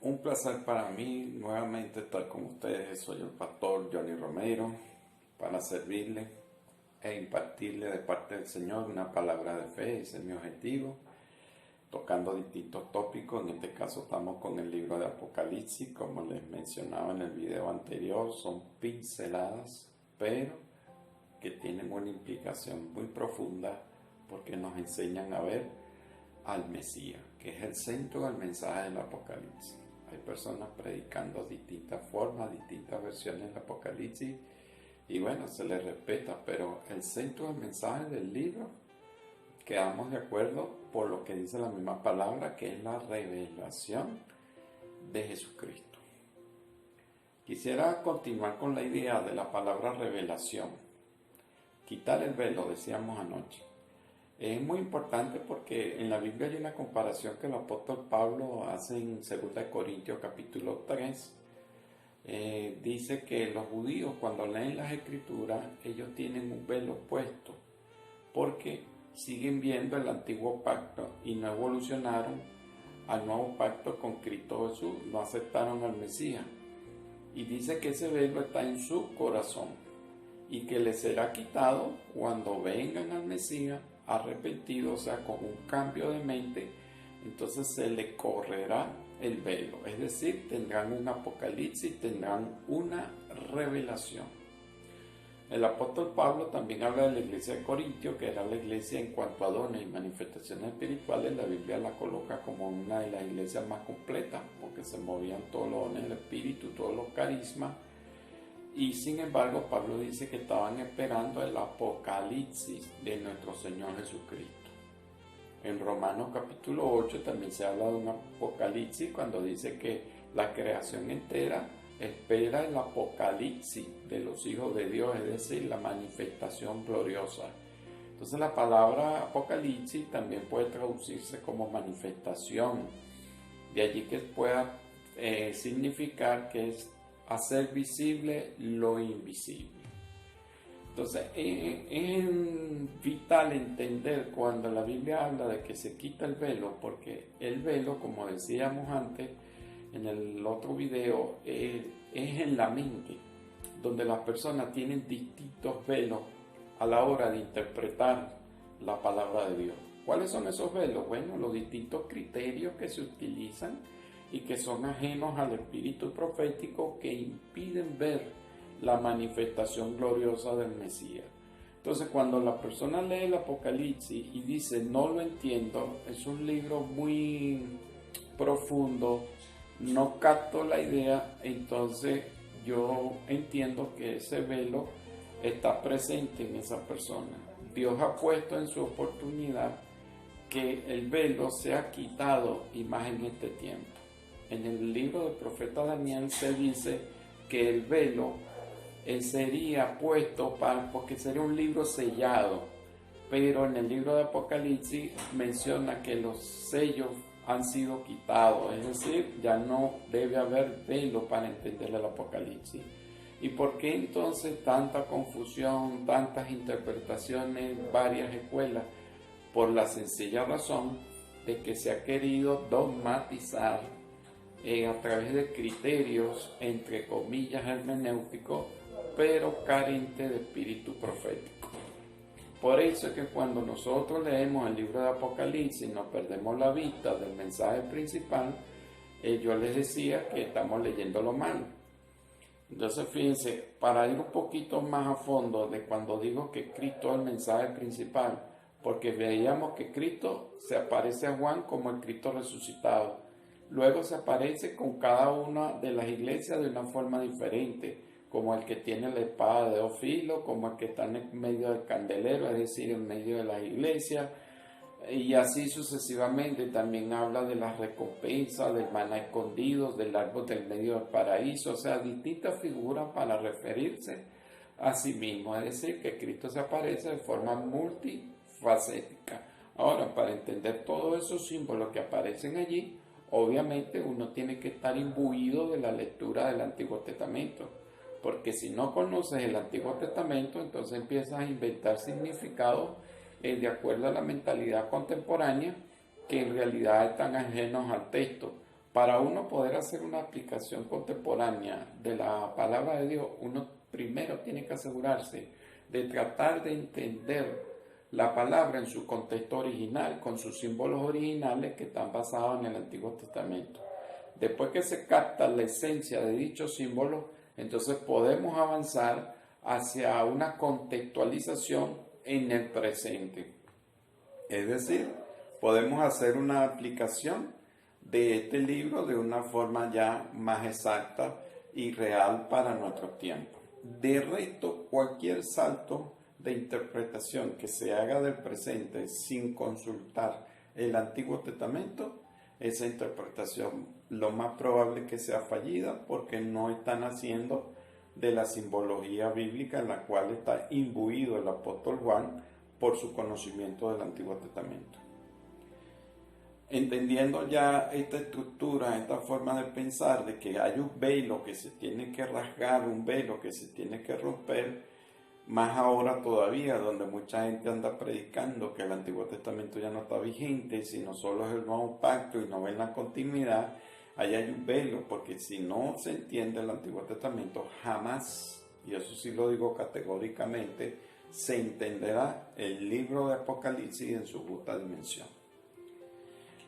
Un placer para mí nuevamente estar con ustedes. Soy el pastor Johnny Romero para servirle e impartirle de parte del Señor una palabra de fe. Ese es mi objetivo, tocando distintos tópicos. En este caso estamos con el libro de Apocalipsis. Como les mencionaba en el video anterior, son pinceladas, pero que tienen una implicación muy profunda porque nos enseñan a ver al Mesías, que es el centro del mensaje del Apocalipsis. Hay personas predicando distintas formas, distintas versiones del Apocalipsis, y bueno, se les respeta, pero el centro del mensaje del libro, quedamos de acuerdo por lo que dice la misma palabra, que es la revelación de Jesucristo. Quisiera continuar con la idea de la palabra revelación. Quitar el velo, decíamos anoche. Es muy importante porque en la Biblia hay una comparación que el apóstol Pablo hace en 2 Corintios capítulo 3. Dice que los judíos, cuando leen las escrituras, ellos tienen un velo puesto porque siguen viendo el antiguo pacto y no evolucionaron al nuevo pacto con Cristo Jesús, no aceptaron al Mesías. Y dice que ese velo está en su corazón y que les será quitado cuando vengan al Mesías arrepentido, o sea, con un cambio de mente. Entonces se le correrá el velo, es decir, tendrán un apocalipsis, tendrán una revelación. El apóstol Pablo también habla de la iglesia de Corintio, que era la iglesia en cuanto a dones y manifestaciones espirituales. La Biblia la coloca como una de las iglesias más completas, porque se movían todos los dones del espíritu, todos los carismas. Y sin embargo, Pablo dice que estaban esperando el apocalipsis de nuestro Señor Jesucristo. En Romanos capítulo 8 también se habla de un apocalipsis cuando dice que la creación entera espera el apocalipsis de los hijos de Dios, es decir, la manifestación gloriosa. Entonces la palabra apocalipsis también puede traducirse como manifestación. De allí que pueda significar que es hacer visible lo invisible. Entonces es vital entender cuando la Biblia habla de que se quita el velo, porque el velo, como decíamos antes en el otro video, es en la mente, donde las personas tienen distintos velos a la hora de interpretar la palabra de Dios. ¿Cuáles son esos velos? Bueno, los distintos criterios que se utilizan y que son ajenos al espíritu profético, que impiden ver la manifestación gloriosa del Mesías. Entonces, cuando la persona lee el Apocalipsis y dice no lo entiendo, es un libro muy profundo, no capto la idea, entonces yo entiendo que ese velo está presente en esa persona. Dios ha puesto en su oportunidad que el velo sea quitado, y más en este tiempo. En el libro del profeta Daniel se dice que el velo sería puesto porque sería un libro sellado, pero en el libro de Apocalipsis menciona que los sellos han sido quitados, es decir, ya no debe haber velo para entender el Apocalipsis. ¿Y por qué entonces tanta confusión, tantas interpretaciones, varias escuelas? Por la sencilla razón de que se ha querido dogmatizar a través de criterios, entre comillas, hermenéuticos, pero carente de espíritu profético. Por eso es que cuando nosotros leemos el libro de Apocalipsis nos perdemos la vista del mensaje principal. Yo les decía que estamos leyéndolo mal. Entonces fíjense, para ir un poquito más a fondo de cuando digo que Cristo es el mensaje principal, porque veíamos que Cristo se aparece a Juan como el Cristo resucitado. Luego se aparece con cada una de las iglesias de una forma diferente, como el que tiene la espada de dos filos, como el que está en medio del candelero, es decir, en medio de las iglesias, y así sucesivamente. También habla de las recompensas, del maná escondido, del árbol del medio del paraíso, o sea, distintas figuras para referirse a sí mismo, es decir, que Cristo se aparece de forma multifacética. Ahora, para entender todos esos símbolos que aparecen allí, obviamente uno tiene que estar imbuido de la lectura del Antiguo Testamento, porque si no conoces el Antiguo Testamento, entonces empiezas a inventar significados de acuerdo a la mentalidad contemporánea, que en realidad están ajenos al texto. Para uno poder hacer una aplicación contemporánea de la palabra de Dios, uno primero tiene que asegurarse de tratar de entender la palabra en su contexto original, con sus símbolos originales que están basados en el Antiguo Testamento. Después que se capta la esencia de dichos símbolos, entonces podemos avanzar hacia una contextualización en el presente. Es decir, podemos hacer una aplicación de este libro de una forma ya más exacta y real para nuestro tiempo. De resto, cualquier salto de interpretación que se haga del presente sin consultar el Antiguo Testamento, esa interpretación lo más probable es que sea fallida porque no están haciendo de la simbología bíblica en la cual está imbuido el apóstol Juan por su conocimiento del Antiguo Testamento. Entendiendo ya esta estructura, esta forma de pensar de que hay un velo que se tiene que rasgar, un velo que se tiene que romper, más ahora todavía, donde mucha gente anda predicando que el Antiguo Testamento ya no está vigente, sino solo es el nuevo pacto y no ven la continuidad, ahí hay un velo, porque si no se entiende el Antiguo Testamento, jamás, y eso sí lo digo categóricamente, se entenderá el libro de Apocalipsis en su justa dimensión.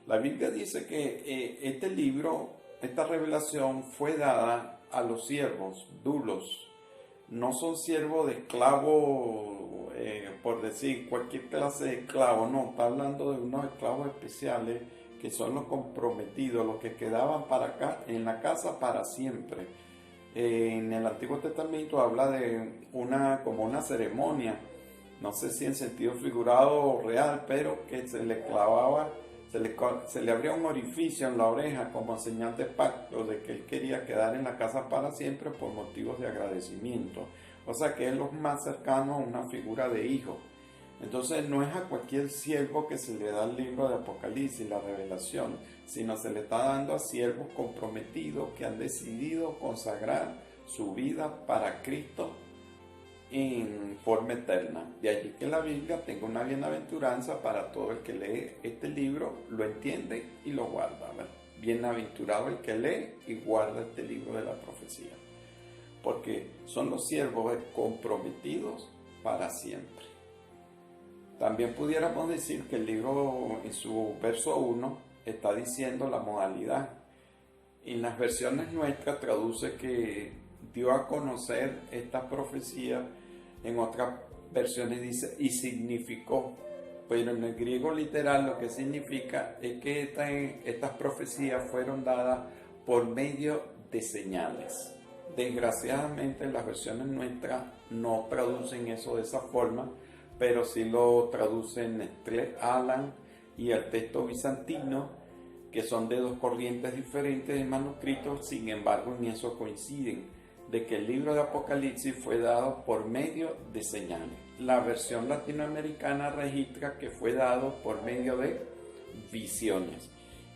La Biblia dice que este libro, esta revelación fue dada a los siervos, dulos. No son siervos de esclavos, por decir cualquier clase de esclavo, no, está hablando de unos esclavos especiales que son los comprometidos, los que quedaban para acá, en la casa para siempre. En el Antiguo Testamento habla de como una ceremonia, no sé si en sentido figurado o real, pero que se le clavaba, se le abría un orificio en la oreja como señal de pacto de que él quería quedar en la casa para siempre por motivos de agradecimiento. O sea que es lo más cercano a una figura de hijo. Entonces no es a cualquier siervo que se le da el libro de Apocalipsis, la revelación, sino se le está dando a siervos comprometidos que han decidido consagrar su vida para Cristo en forma eterna. De allí que la Biblia tenga una bienaventuranza para todo el que lee este libro, lo entiende y lo guarda. ¿Verdad? Bienaventurado el que lee y guarda este libro de la profecía, porque son los siervos comprometidos para siempre. También pudiéramos decir que el libro en su verso 1 está diciendo la modalidad. En las versiones nuestras traduce que dio a conocer esta profecía, en otras versiones dice y significó, pero en el griego literal lo que significa es que estas profecías fueron dadas por medio de señales. Desgraciadamente las versiones nuestras no traducen eso de esa forma, pero sí lo traducen Nestlé Aland y el texto bizantino, que son de dos corrientes diferentes de manuscritos, sin embargo en eso coinciden, de que el libro de Apocalipsis fue dado por medio de señales. La versión latinoamericana registra que fue dado por medio de visiones.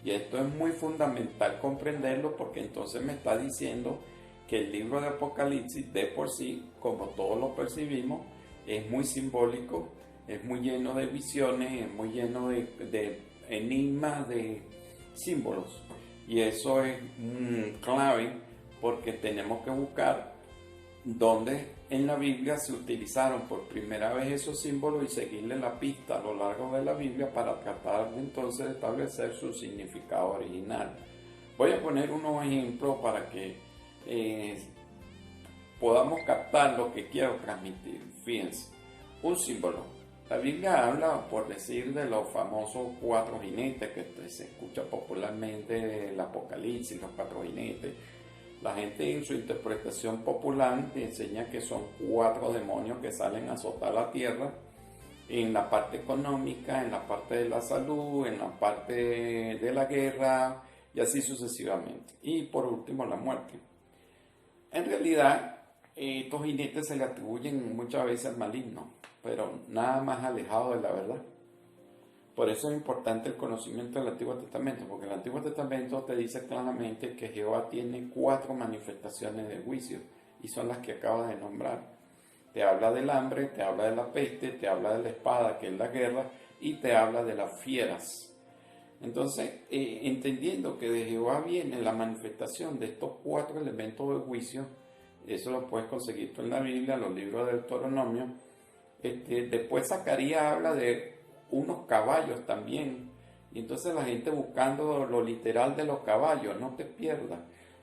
Y esto es muy fundamental comprenderlo, porque entonces me está diciendo que el libro de Apocalipsis de por sí, como todos lo percibimos, es muy simbólico, es muy lleno de visiones, es muy lleno de enigmas, de símbolos. Y eso es clave, porque tenemos que buscar dónde en la Biblia se utilizaron por primera vez esos símbolos y seguirle la pista a lo largo de la Biblia para tratar entonces de establecer su significado original. Voy a poner unos ejemplos para que podamos captar lo que quiero transmitir. Fíjense, un símbolo. La Biblia habla, por decir, de los famosos cuatro jinetes que se escucha popularmente, el Apocalipsis, los cuatro jinetes. La gente en su interpretación popular te enseña que son cuatro demonios que salen a azotar la tierra en la parte económica, en la parte de la salud, en la parte de la guerra y así sucesivamente. Y por último la muerte. En realidad, estos jinetes se le atribuyen muchas veces al maligno, pero nada más alejado de la verdad. Por eso es importante el conocimiento del Antiguo Testamento, porque el Antiguo Testamento te dice claramente que Jehová tiene cuatro manifestaciones de juicio, y son las que acabas de nombrar. Te habla del hambre, te habla de la peste, te habla de la espada, que es la guerra, y te habla de las fieras. Entonces, entendiendo que de Jehová viene la manifestación de estos 4 elementos de juicio, eso lo puedes conseguir tú en la Biblia, en los libros del Deuteronomio. Después Zacarías habla de unos caballos también, y entonces la gente buscando lo literal de los caballos. No te pierdas,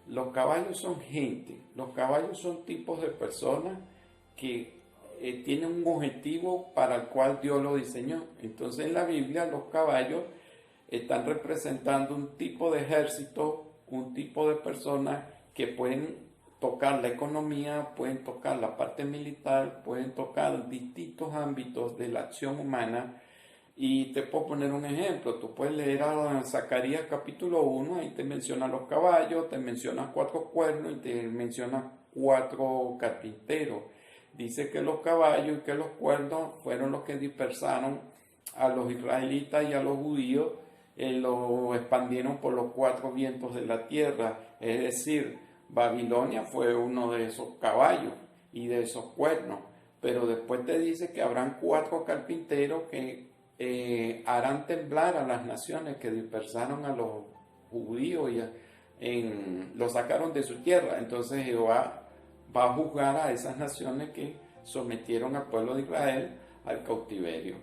los caballos son gente, los caballos son tipos de personas que tienen un objetivo para el cual Dios lo diseñó. Entonces en la Biblia los caballos están representando un tipo de ejército, un tipo de personas que pueden tocar la economía, pueden tocar la parte militar, pueden tocar distintos ámbitos de la acción humana. Y te puedo poner un ejemplo, tú puedes leer a Zacarías capítulo 1, ahí te menciona los caballos, te menciona 4 cuernos y te menciona 4 carpinteros. Dice que los caballos y que los cuernos fueron los que dispersaron a los israelitas y a los judíos, los expandieron por los 4 vientos de la tierra. Es decir, Babilonia fue uno de esos caballos y de esos cuernos. Pero después te dice que habrán 4 carpinteros que harán temblar a las naciones que dispersaron a los judíos y los sacaron de su tierra. Entonces Jehová va a juzgar a esas naciones que sometieron al pueblo de Israel al cautiverio.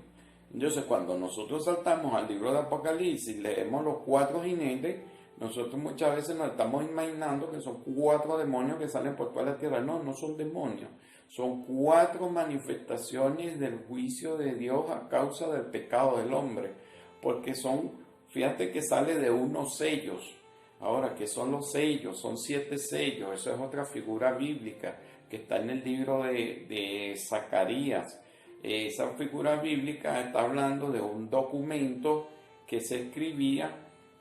Entonces, cuando nosotros saltamos al libro de Apocalipsis y leemos los 4 jinetes, nosotros muchas veces nos estamos imaginando que son 4 demonios que salen por toda la tierra. No, no son demonios. Son 4 manifestaciones del juicio de Dios a causa del pecado del hombre. Porque fíjate que sale de unos sellos. Ahora, ¿qué son los sellos? Son 7 sellos. Esa es otra figura bíblica que está en el libro de Zacarías. Esa figura bíblica está hablando de un documento que se escribía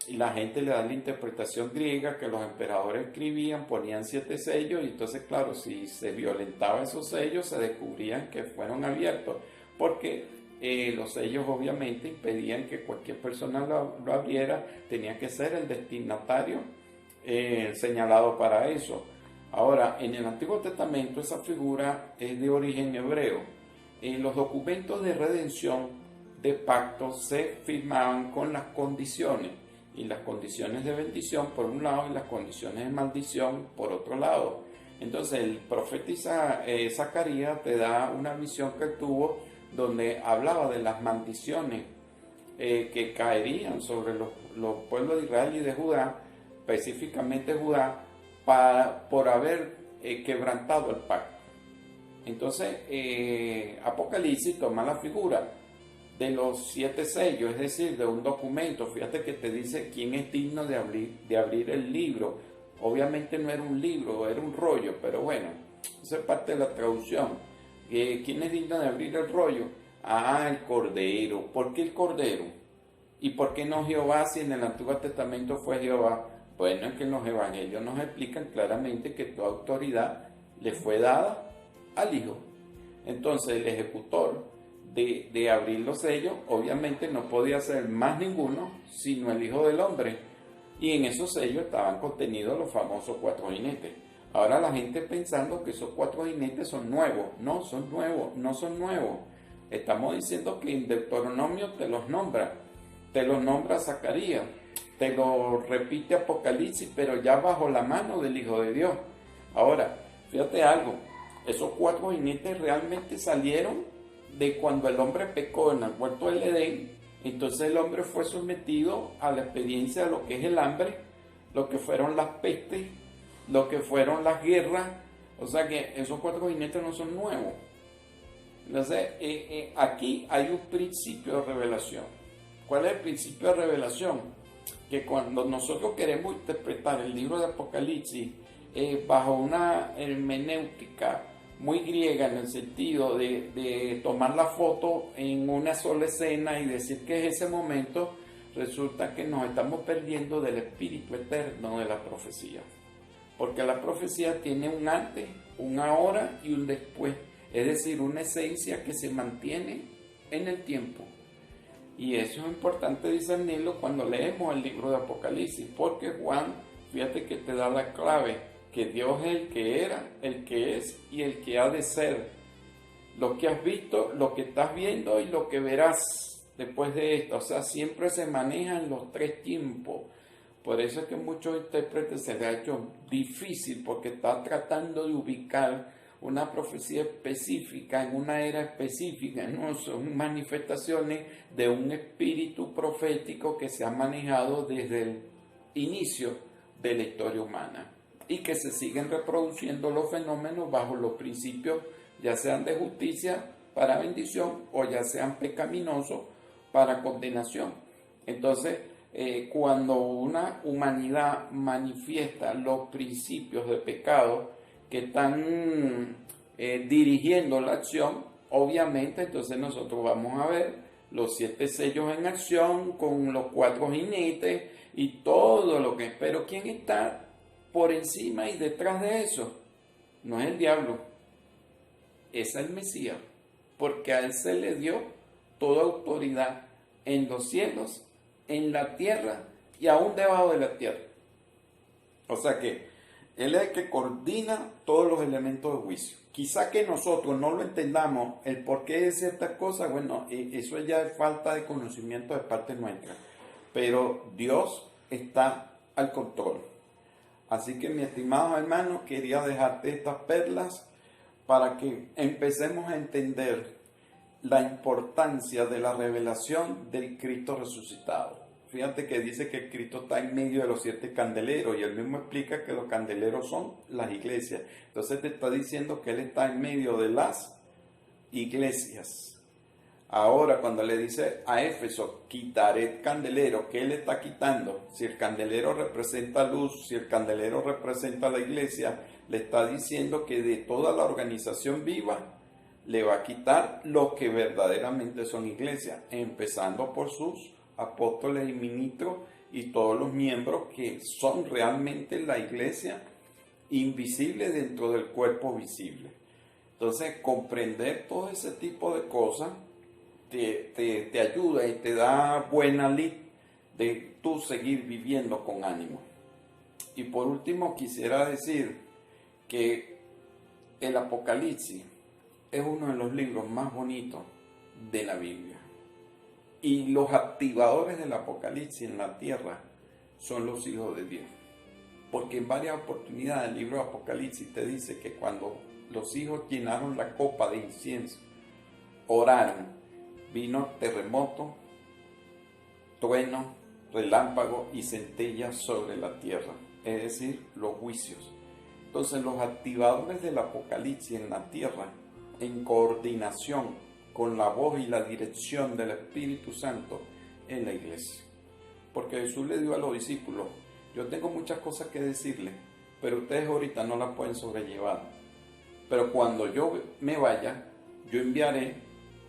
y la gente le da la interpretación griega que los emperadores escribían, ponían 7 sellos y entonces, claro, si se violentaba esos sellos se descubrían que fueron abiertos porque los sellos obviamente impedían que cualquier persona lo abriera, tenía que ser el destinatario señalado para eso. Ahora, en el Antiguo Testamento esa figura es de origen hebreo. En los documentos de redención de pacto se firmaban con las condiciones, y las condiciones de bendición por un lado y las condiciones de maldición por otro lado. Entonces el profeta Zacarías te da una visión que tuvo donde hablaba de las maldiciones que caerían sobre los pueblos de Israel y de Judá, específicamente Judá, por haber quebrantado el pacto. Entonces Apocalipsis toma la figura de los 7 sellos, es decir, de un documento. Fíjate que te dice quién es digno de abrir el libro. Obviamente no era un libro, era un rollo, pero bueno, esa es parte de la traducción. ¿Quién es digno de abrir el rollo? El Cordero. ¿Por qué el Cordero? ¿Y por qué no Jehová si en el Antiguo Testamento fue Jehová? Bueno, es que en los evangelios nos explican claramente que toda autoridad le fue dada al Hijo. Entonces el ejecutor de abrir los sellos obviamente no podía ser más ninguno sino el Hijo del Hombre, y en esos sellos estaban contenidos los famosos 4 jinetes. Ahora la gente pensando que esos 4 jinetes son nuevos. No son nuevos, no son nuevos. Estamos diciendo que en Deuteronomio te los nombra Zacarías, te lo repite Apocalipsis, pero ya bajo la mano del Hijo de Dios. Ahora, fíjate algo, esos 4 jinetes realmente salieron de cuando el hombre pecó en el huerto del Edén. Entonces el hombre fue sometido a la experiencia de lo que es el hambre, lo que fueron las pestes, lo que fueron las guerras. O sea que esos 4 jinetes no son nuevos. Entonces aquí hay un principio de revelación. ¿Cuál es el principio de revelación? Que cuando nosotros queremos interpretar el libro de Apocalipsis bajo una hermenéutica muy griega, en el sentido de tomar la foto en una sola escena y decir que es ese momento, resulta que nos estamos perdiendo del espíritu eterno de la profecía. Porque la profecía tiene un antes, un ahora y un después. Es decir, una esencia que se mantiene en el tiempo. Y eso es importante discernirlo cuando leemos el libro de Apocalipsis, porque Juan, fíjate que te da la clave, que Dios es el que era, el que es y el que ha de ser. Lo que has visto, lo que estás viendo y lo que verás. después de esto. O sea, siempre se manejan los tres tiempos. Por eso es que a muchos intérpretes se les ha hecho difícil, porque está tratando de ubicar una profecía específica en una era específica. No son manifestaciones de un espíritu profético que se ha manejado desde el inicio de la historia humana y que se siguen reproduciendo los fenómenos bajo los principios, ya sean de justicia para bendición o ya sean pecaminosos para condenación. Entonces, cuando una humanidad manifiesta los principios de pecado que están dirigiendo la acción, obviamente entonces nosotros vamos a ver los 7 sellos en acción con los 4 jinetes y todo lo que... Pero ¿quién está por encima y detrás de eso? No es el diablo, es el Mesías, porque a él se le dio toda autoridad en los cielos, en la tierra y aún debajo de la tierra. O sea que él es el que coordina todos los elementos de juicio. Quizá que nosotros no lo entendamos, el por qué es esta cosa, bueno, eso ya es falta de conocimiento de parte nuestra. Pero Dios está al control. Así que, mi estimado hermano, quería dejarte estas perlas para que empecemos a entender la importancia de la revelación del Cristo resucitado. Fíjate que dice que el Cristo está en medio de los 7 candeleros y él mismo explica que los candeleros son las iglesias. Entonces te está diciendo que él está en medio de las iglesias. Ahora, cuando le dice a Éfeso, quitaré el candelero, ¿qué le está quitando? Si el candelero representa luz, si el candelero representa la iglesia, le está diciendo que de toda la organización viva le va a quitar lo que verdaderamente son iglesias, empezando por sus apóstoles y ministros y todos los miembros que son realmente la iglesia invisible dentro del cuerpo visible. Entonces, comprender todo ese tipo de cosas te ayuda y te da buena lid de tú seguir viviendo con ánimo. Y por último, quisiera decir que el Apocalipsis es uno de los libros más bonitos de la Biblia. Y los activadores del Apocalipsis en la tierra son los hijos de Dios. Porque en varias oportunidades el libro de Apocalipsis te dice que cuando los hijos llenaron la copa de incienso, oraron, vino terremoto, trueno, relámpago y centellas sobre la tierra. Es decir, los juicios. Entonces los activadores del Apocalipsis en la tierra, en coordinación con la voz y la dirección del Espíritu Santo en la iglesia. Porque Jesús le dio a los discípulos, yo tengo muchas cosas que decirles, pero ustedes ahorita no las pueden sobrellevar. Pero cuando yo me vaya, yo enviaré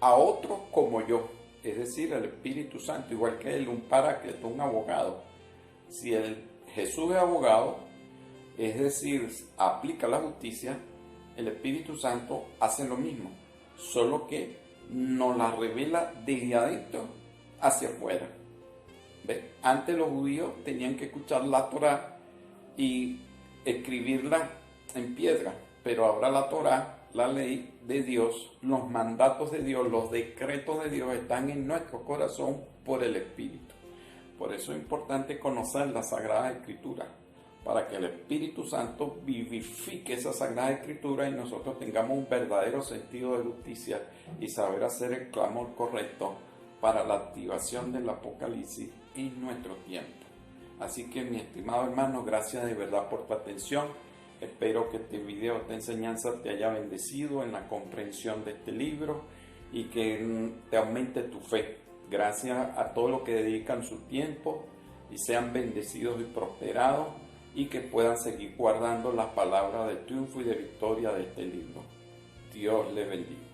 a otros como yo, es decir, el Espíritu Santo, igual que él, un paráclito, un abogado. Si Jesús es abogado, es decir, aplica la justicia, el Espíritu Santo hace lo mismo, solo que nos la revela desde adentro hacia afuera. ¿Ves? Antes los judíos tenían que escuchar la Torá y escribirla en piedra, pero ahora la Torá, la ley de Dios, los mandatos de Dios, los decretos de Dios están en nuestro corazón por el Espíritu. Por eso es importante conocer la Sagrada Escritura, para que el Espíritu Santo vivifique esa Sagrada Escritura y nosotros tengamos un verdadero sentido de justicia y saber hacer el clamor correcto para la activación del Apocalipsis en nuestro tiempo. Así que, mi estimado hermano, gracias de verdad por tu atención. Espero que este video, esta enseñanza te haya bendecido en la comprensión de este libro y que te aumente tu fe. Gracias a todos los que dedican su tiempo y sean bendecidos y prosperados, y que puedan seguir guardando las palabras de triunfo y de victoria de este libro. Dios les bendiga.